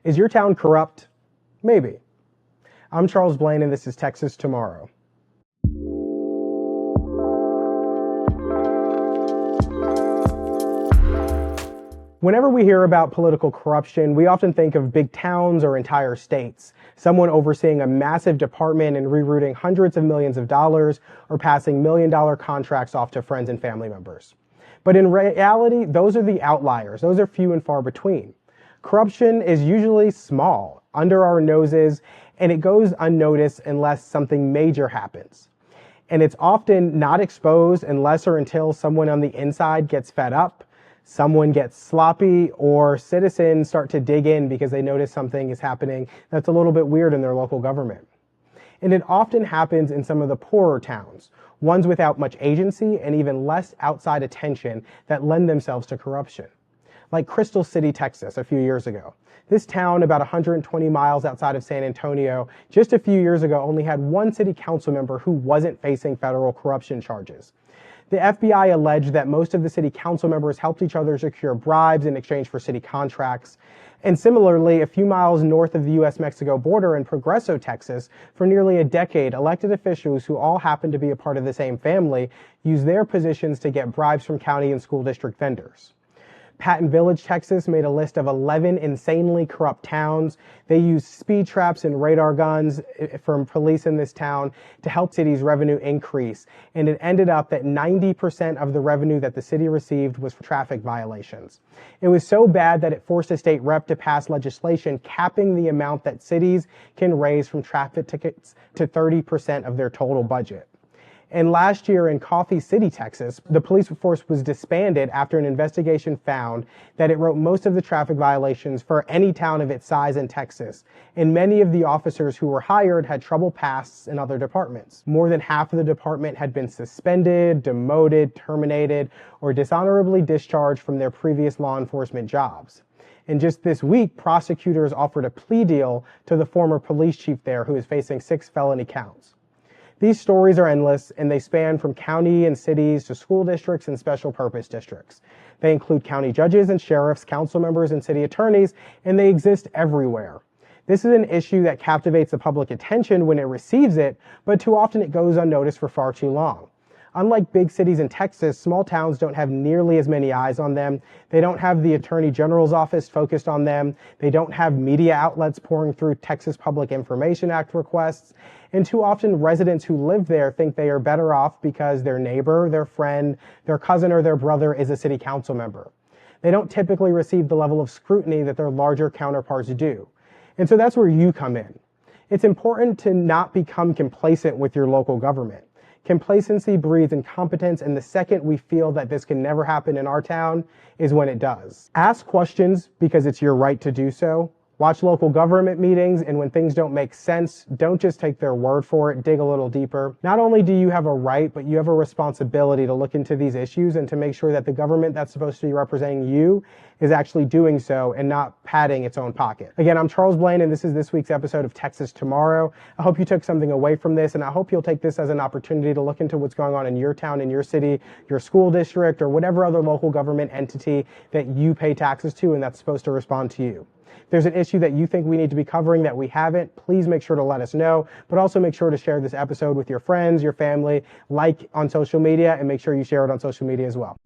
Is your town corrupt? Maybe. I'm Charles Blaine, and this is Texas Tomorrow. Whenever we hear about political corruption, we often think of big towns or entire states, someone overseeing a massive department and rerouting hundreds of millions of dollars or passing million-dollar contracts off to friends and family members. But in reality, those are the outliers. Those are few and far between. Corruption is usually small, under our noses, and it goes unnoticed unless something major happens. And it's often not exposed unless or until someone on the inside gets fed up, someone gets sloppy, or citizens start to dig in because they notice something is happening that's a little bit weird in their local government. And it often happens in some of the poorer towns, ones without much agency and even less outside attention that lend themselves to corruption. Like Crystal City, Texas, a few years ago. This town, about 120 miles outside of San Antonio, just a few years ago only had one city council member who wasn't facing federal corruption charges. The FBI alleged that most of the city council members helped each other secure bribes in exchange for city contracts. And similarly, a few miles north of the U.S.-Mexico border in Progreso, Texas, for nearly a decade, elected officials who all happened to be a part of the same family used their positions to get bribes from county and school district vendors. Patton Village, Texas made a list of 11 insanely corrupt towns. They used speed traps and radar guns from police in this town to help city's revenue increase. And it ended up that 90% of the revenue that the city received was for traffic violations. It was so bad that it forced a state rep to pass legislation capping the amount that cities can raise from traffic tickets to 30% of their total budget. And last year in Coffee City, Texas, the police force was disbanded after an investigation found that it wrote most of the traffic violations for any town of its size in Texas. And many of the officers who were hired had trouble pasts in other departments. More than half of the department had been suspended, demoted, terminated, or dishonorably discharged from their previous law enforcement jobs. And just this week, prosecutors offered a plea deal to the former police chief there who is facing 6 felony counts. These stories are endless, and they span from county and cities to school districts and special purpose districts. They include county judges and sheriffs, council members, and city attorneys, and they exist everywhere. This is an issue that captivates the public attention when it receives it, but too often it goes unnoticed for far too long. Unlike big cities in Texas, small towns don't have nearly as many eyes on them. They don't have the Attorney General's office focused on them. They don't have media outlets pouring through Texas Public Information Act requests. And too often residents who live there think they are better off because their neighbor, their friend, their cousin, or their brother is a city council member. They don't typically receive the level of scrutiny that their larger counterparts do. And so that's where you come in. It's important to not become complacent with your local government. Complacency breeds incompetence, and the second we feel that this can never happen in our town is when it does. Ask questions because it's your right to do so. Watch local government meetings, and when things don't make sense, don't just take their word for it, dig a little deeper. Not only do you have a right, but you have a responsibility to look into these issues and to make sure that the government that's supposed to be representing you is actually doing so and not padding its own pocket. Again, I'm Charles Blaine, and this is this week's episode of Texas Tomorrow. I hope you took something away from this, and I hope you'll take this as an opportunity to look into what's going on in your town, in your city, your school district, or whatever other local government entity that you pay taxes to and that's supposed to respond to you. If there's an issue that you think we need to be covering that we haven't, please make sure to let us know, but also make sure to share this episode with your friends, your family, like on social media, and make sure you share it on social media as well.